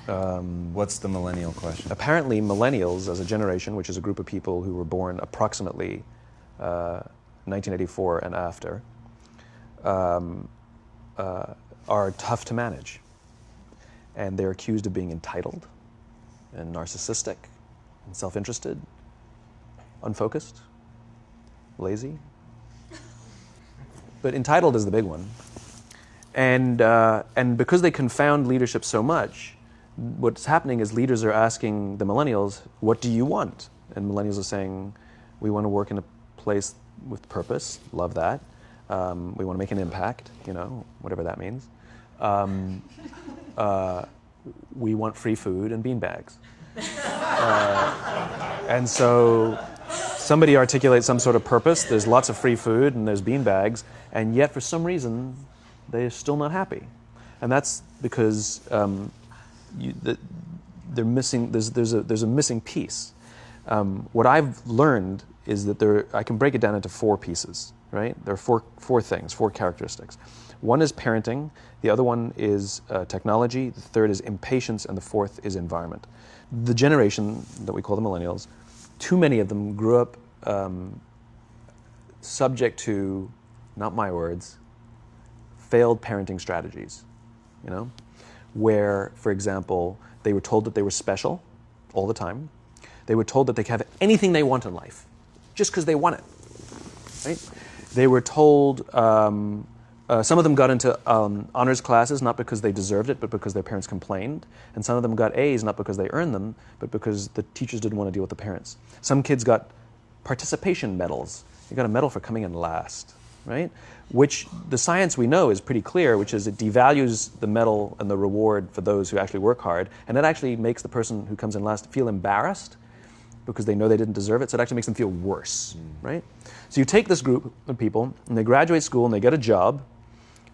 What's the millennial question? Apparently, millennials, as a generation, which is a group of people who were born approximately 1984 and after, are tough to manage. And they're accused of being entitled and narcissistic and self-interested, unfocused, lazy. But entitled is the big one. And because they confound leadership so much, what's happening is leaders are asking the millennials, what do you want? And millennials are saying, we want to work in a place with purpose, love that. We want to make an impact, whatever that means. We want free food and beanbags. And so somebody articulates some sort of purpose, there's lots of free food and there's beanbags, and yet for some reason, they're still not happy. And that's because they're missing, there's a missing piece. What I've learned is that I can break it down into 4 pieces, right? There are four things, 4 characteristics. One is parenting, the other one is technology, the third is impatience, and the fourth is environment. The generation that we call the millennials, too many of them grew up subject to, not my words, failed parenting strategies, where, for example, they were told that they were special all the time. They were told that they could have anything they want in life, just because they want it, right? They were told, some of them got into honors classes, not because they deserved it, but because their parents complained. And some of them got A's, not because they earned them, but because the teachers didn't want to deal with the parents. Some kids got participation medals. You got a medal for coming in last, right? Which the science we know is pretty clear, which is it devalues the medal and the reward for those who actually work hard, and it actually makes the person who comes in last feel embarrassed because they know they didn't deserve it, so it actually makes them feel worse, right? So you take this group of people, and they graduate school, and they get a job,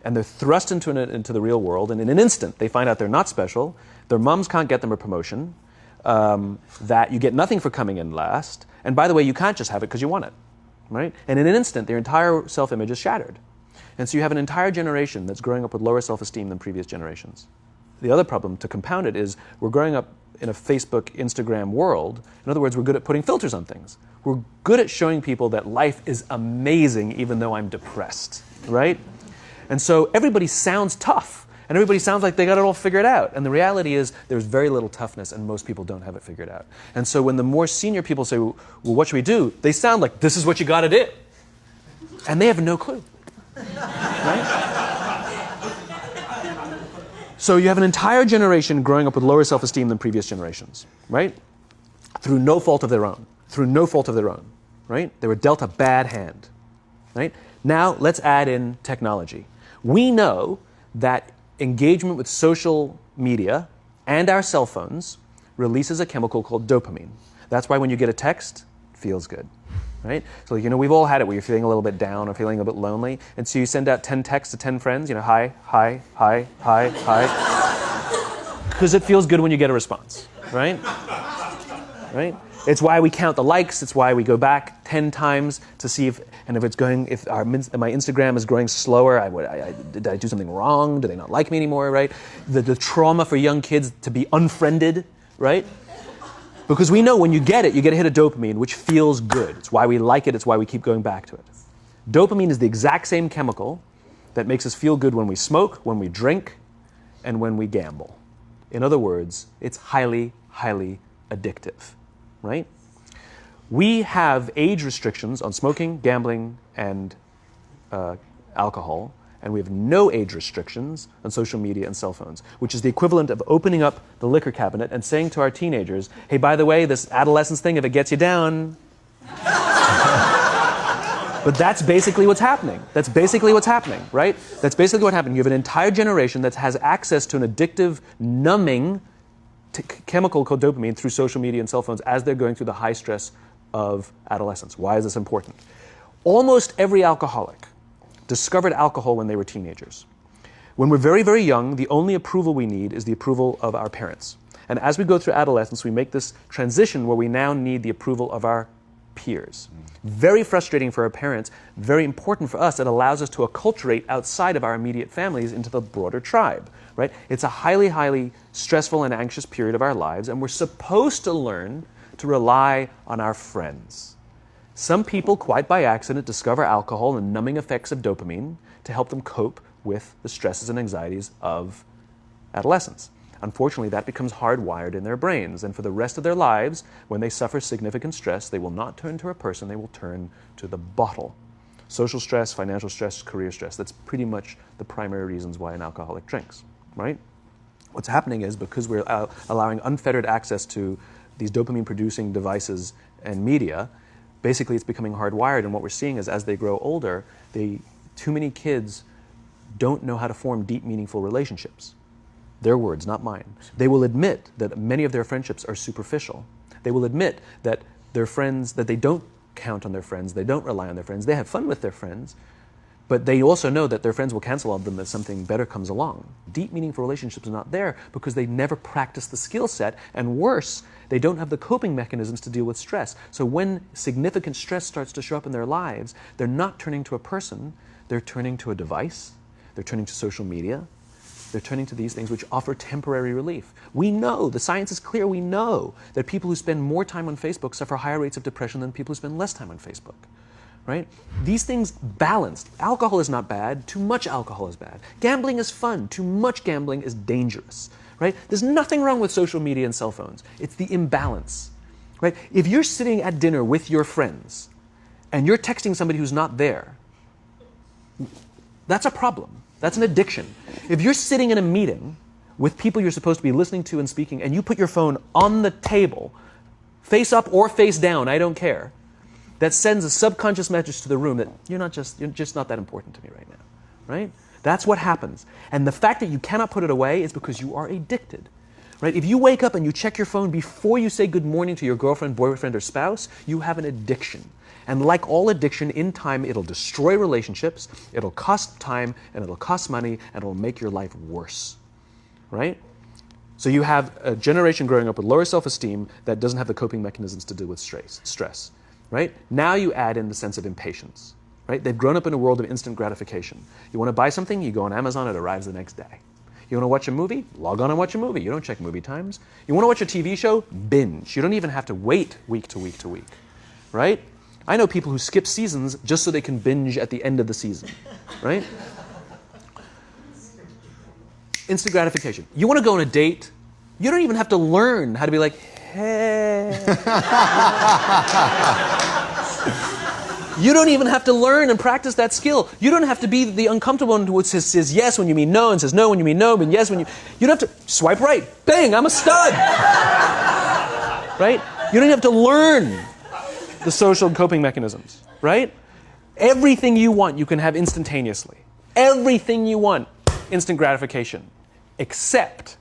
and they're thrust into the real world, and in an instant, they find out they're not special, their moms can't get them a promotion, that you get nothing for coming in last, and by the way, you can't just have it because you want it. Right? And in an instant, their entire self-image is shattered. And so you have an entire generation that's growing up with lower self-esteem than previous generations. The other problem, to compound it, is we're growing up in a Facebook, Instagram world. In other words, we're good at putting filters on things. We're good at showing people that life is amazing even though I'm depressed, right? And so everybody sounds tough, and everybody sounds like they got it all figured out. And the reality is there's very little toughness, and most people don't have it figured out. And so when the more senior people say, well, what should we do? They sound like, this is what you got to do. And they have no clue. Right? So you have an entire generation growing up with lower self-esteem than previous generations, right? Through no fault of their own. Through no fault of their own, right? They were dealt a bad hand, right? Now let's add in technology. We know that engagement with social media and our cell phones releases a chemical called dopamine. That's why when you get a text, it feels good, right? So, we've all had it where you're feeling a little bit down or feeling a bit lonely, and so you send out 10 texts to 10 friends, hi, hi, hi, hi, hi, because it feels good when you get a response, right? Right? It's why we count the likes. It's why we go back 10 times to see if my Instagram is growing slower, did I do something wrong? Do they not like me anymore, right? The trauma for young kids to be unfriended, right? Because we know when you get a hit of dopamine, which feels good. It's why we like it. It's why we keep going back to it. Dopamine is the exact same chemical that makes us feel good when we smoke, when we drink, and when we gamble. In other words, it's highly, highly addictive, right? We have age restrictions on smoking, gambling, and alcohol, and we have no age restrictions on social media and cell phones, which is the equivalent of opening up the liquor cabinet and saying to our teenagers, hey, by the way, this adolescence thing, if it gets you down. But that's basically what's happening. That's basically what's happening, right? That's basically what happened. You have an entire generation that has access to an addictive, numbing chemical called dopamine through social media and cell phones as they're going through the high stress of adolescence. Why is this important? Almost every alcoholic discovered alcohol when they were teenagers. When we're very, very young, the only approval we need is the approval of our parents. And as we go through adolescence, we make this transition where we now need the approval of our peers. Very frustrating for our parents, very important for us. It allows us to acculturate outside of our immediate families into the broader tribe, right? It's a highly, highly stressful and anxious period of our lives, and we're supposed to learn to rely on our friends. Some people, quite by accident, discover alcohol and numbing effects of dopamine to help them cope with the stresses and anxieties of adolescence. Unfortunately, that becomes hardwired in their brains, and for the rest of their lives, when they suffer significant stress, they will not turn to a person, they will turn to the bottle. Social stress, financial stress, career stress, that's pretty much the primary reasons why an alcoholic drinks, right? What's happening is because we're allowing unfettered access to these dopamine-producing devices and media, basically it's becoming hardwired, and what we're seeing is as they grow older, too many kids don't know how to form deep, meaningful relationships. Their words, not mine. They will admit that many of their friendships are superficial. They will admit that their friends, that they don't count on their friends, they don't rely on their friends, they have fun with their friends, but they also know that their friends will cancel on them if something better comes along. Deep, meaningful relationships are not there because they never practice the skill set, and worse, they don't have the coping mechanisms to deal with stress. So when significant stress starts to show up in their lives, they're not turning to a person, they're turning to a device, they're turning to social media, they're turning to these things which offer temporary relief. We know, the science is clear, we know that people who spend more time on Facebook suffer higher rates of depression than people who spend less time on Facebook, right? These things balanced. Alcohol is not bad, too much alcohol is bad. Gambling is fun, too much gambling is dangerous, right? There's nothing wrong with social media and cell phones. It's the imbalance, right? If you're sitting at dinner with your friends and you're texting somebody who's not there, that's a problem. That's an addiction. If you're sitting in a meeting with people you're supposed to be listening to and speaking, and you put your phone on the table, face up or face down, I don't care, that sends a subconscious message to the room that you're just not that important to me right now, right? That's what happens. And the fact that you cannot put it away is because you are addicted, right? If you wake up and you check your phone before you say good morning to your girlfriend, boyfriend, or spouse, you have an addiction. And like all addiction, in time, it'll destroy relationships, it'll cost time, and it'll cost money, and it'll make your life worse, right? So you have a generation growing up with lower self-esteem that doesn't have the coping mechanisms to deal with stress, right? Now you add in the sense of impatience, right? They've grown up in a world of instant gratification. You want to buy something, you go on Amazon, it arrives the next day. You want to watch a movie? Log on and watch a movie. You don't check movie times. You want to watch a TV show? Binge. You don't even have to wait week to week to week, right? I know people who skip seasons just so they can binge at the end of the season, right? Instant gratification. You want to go on a date? You don't even have to learn how to be like, hey. You don't even have to learn and practice that skill. You don't have to be the uncomfortable one who says yes when you mean no and says no when you mean no and yes when you... You don't have to swipe right. Bang, I'm a stud. Right? You don't have to learn the social coping mechanisms, right? Everything you want, you can have instantaneously. Everything you want, instant gratification. Except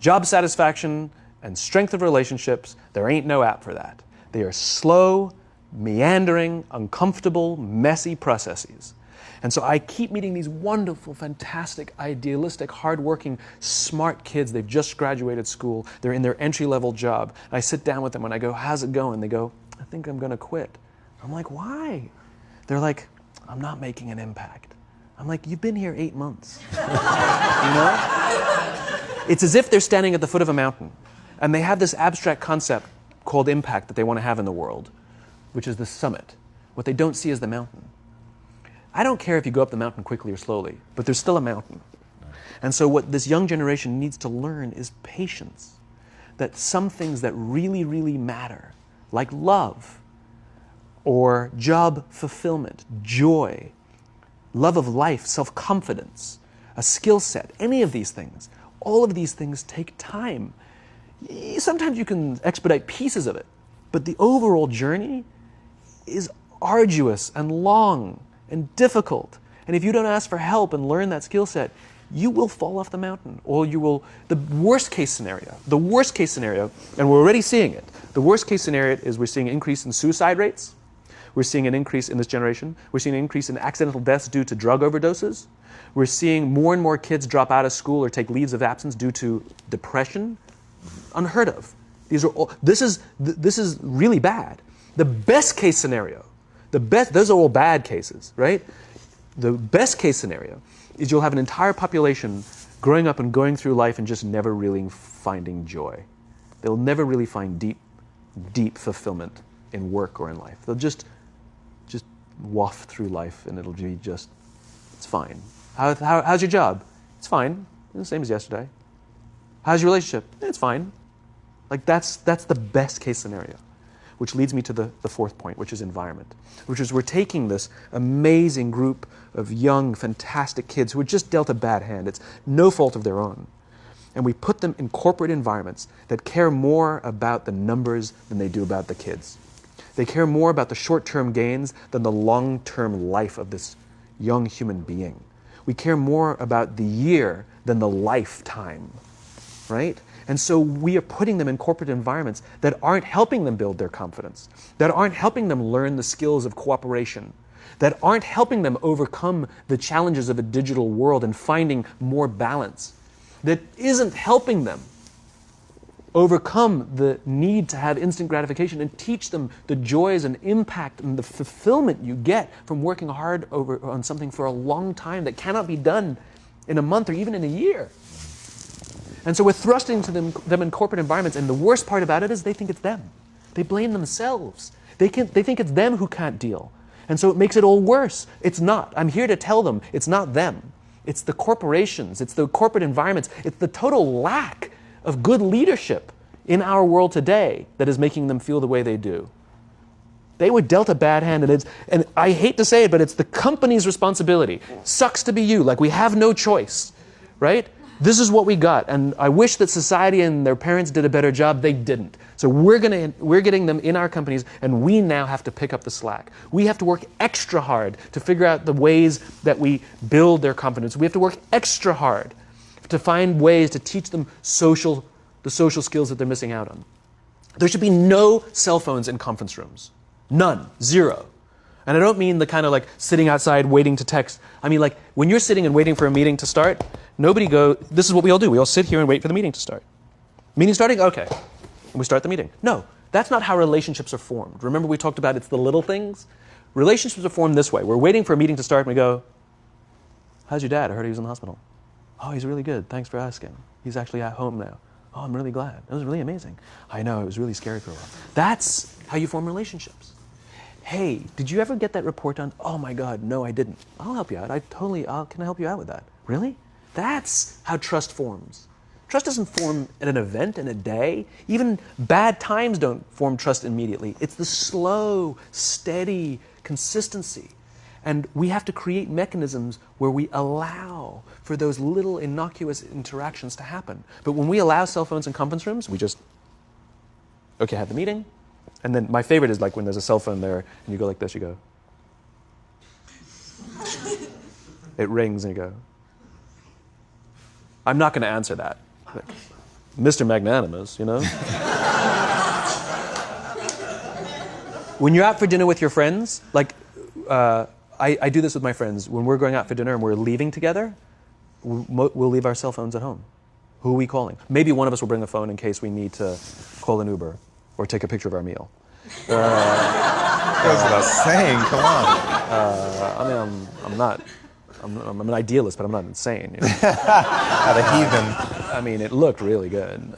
job satisfaction and strength of relationships, there ain't no app for that. They are slow, meandering, uncomfortable, messy processes. And so I keep meeting these wonderful, fantastic, idealistic, hardworking, smart kids. They've just graduated school. They're in their entry-level job. And I sit down with them and I go, how's it going? They go, I think I'm going to quit. I'm like, why? They're like, I'm not making an impact. I'm like, you've been here 8 months. You know? It's as if they're standing at the foot of a mountain and they have this abstract concept called impact that they want to have in the world, which is the summit. What they don't see is the mountain. I don't care if you go up the mountain quickly or slowly, but there's still a mountain. And so what this young generation needs to learn is patience. That some things that really, really matter, like love, or job fulfillment, joy, love of life, self-confidence, a skill set, any of these things, all of these things take time. Sometimes you can expedite pieces of it, but the overall journey is arduous and long and difficult. And if you don't ask for help and learn that skill set, you will fall off the mountain, or you will, the worst case scenario, and we're already seeing it, the worst case scenario is we're seeing an increase in suicide rates, we're seeing an increase in this generation, we're seeing an increase in accidental deaths due to drug overdoses, we're seeing more and more kids drop out of school or take leaves of absence due to depression, unheard of. This is really bad. The best case scenario, those are all bad cases, right? The best case scenario is you'll have an entire population growing up and going through life and just never really finding joy. They'll never really find deep fulfillment in work or in life. They'll just waft through life and it'll be just, it's fine. How's your job? It's fine. It's the same as yesterday. How's your relationship? It's fine. Like that's the best case scenario. Which leads me to the fourth point, which is environment. Which is we're taking this amazing group of young, fantastic kids who were just dealt a bad hand. It's no fault of their own. And we put them in corporate environments that care more about the numbers than they do about the kids. They care more about the short-term gains than the long-term life of this young human being. We care more about the year than the lifetime, right? And so we are putting them in corporate environments that aren't helping them build their confidence, that aren't helping them learn the skills of cooperation, that aren't helping them overcome the challenges of a digital world and finding more balance, that isn't helping them overcome the need to have instant gratification and teach them the joys and impact and the fulfillment you get from working hard on something for a long time that cannot be done in a month or even in a year. And so we're thrusting to them in corporate environments, and the worst part about it is they think it's them. They blame themselves. They think it's them who can't deal. And so it makes it all worse. It's not. I'm here to tell them it's not them. It's the corporations. It's the corporate environments. It's the total lack of good leadership in our world today that is making them feel the way they do. They were dealt a bad hand, and I hate to say it, but it's the company's responsibility. Sucks to be you. Like, we have no choice, right? This is what we got, and I wish that society and their parents did a better job. They didn't. So we're getting them in our companies, and we now have to pick up the slack. We have to work extra hard to figure out the ways that we build their confidence. We have to work extra hard to find ways to teach them the social skills that they're missing out on. There should be no cell phones in conference rooms. None. Zero. And I don't mean the kind of like sitting outside waiting to text. I mean like when you're sitting and waiting for a meeting to start, this is what we all do. We all sit here and wait for the meeting to start. Meeting starting? Okay. And we start the meeting. No, that's not how relationships are formed. Remember we talked about it's the little things? Relationships are formed this way. We're waiting for a meeting to start and we go, how's your dad? I heard he was in the hospital. Oh, he's really good. Thanks for asking. He's actually at home now. Oh, I'm really glad. It was really amazing. I know, it was really scary for a while. That's how you form relationships. Hey, did you ever get that report done? Oh my God, no, I didn't. I'll help you out. Can I help you out with that? Really? That's how trust forms. Trust doesn't form at an event in a day. Even bad times don't form trust immediately. It's the slow, steady consistency. And we have to create mechanisms where we allow for those little innocuous interactions to happen. But when we allow cell phones in conference rooms, we just, okay, have the meeting. And then my favorite is like when there's a cell phone there and you go like this, you go. It rings and you go. I'm not going to answer that. Like, Mr. Magnanimous, you know? When you're out for dinner with your friends, like, I do this with my friends. When we're going out for dinner and we're leaving together, we'll leave our cell phones at home. Who are we calling? Maybe one of us will bring a phone in case we need to call an Uber or take a picture of our meal. That's what I was saying. Come on. I'm an idealist, but I'm not insane. You know? At a heathen. I mean, it looked really good.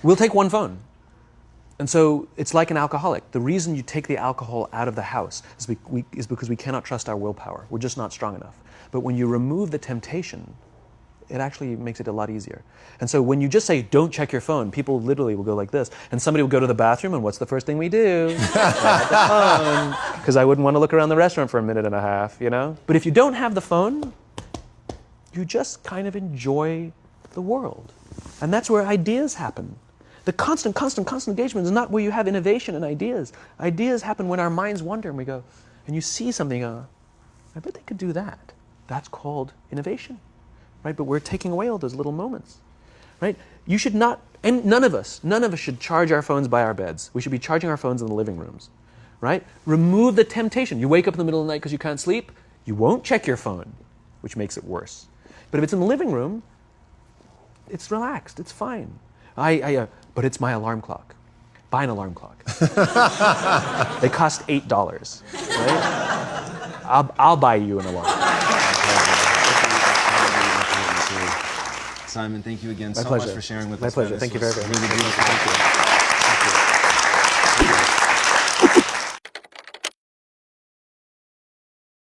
We'll take one phone. And so it's like an alcoholic. The reason you take the alcohol out of the house is because we cannot trust our willpower. We're just not strong enough. But when you remove the temptation, it actually makes it a lot easier. And so when you just say, don't check your phone, people literally will go like this. And somebody will go to the bathroom, and what's the first thing we do? Grab the phone. Because I wouldn't want to look around the restaurant for a minute and a half, you know? But if you don't have the phone, you just kind of enjoy the world. And that's where ideas happen. The constant engagement is not where you have innovation and ideas. Ideas happen when our minds wander and we go, and you see something, I bet they could do that. That's called innovation, right? But we're taking away all those little moments, right? You should not, and none of us should charge our phones by our beds. We should be charging our phones in the living rooms, right? Remove the temptation. You wake up in the middle of the night because you can't sleep, you won't check your phone, which makes it worse. But if it's in the living room, it's relaxed, it's fine. But it's my alarm clock. Buy an alarm clock. They cost $8, right? I'll buy you an alarm. Simon, thank you again My so pleasure. much for sharing with My us. pleasure. Man. Thank you This very was much. really beautiful. Thank you.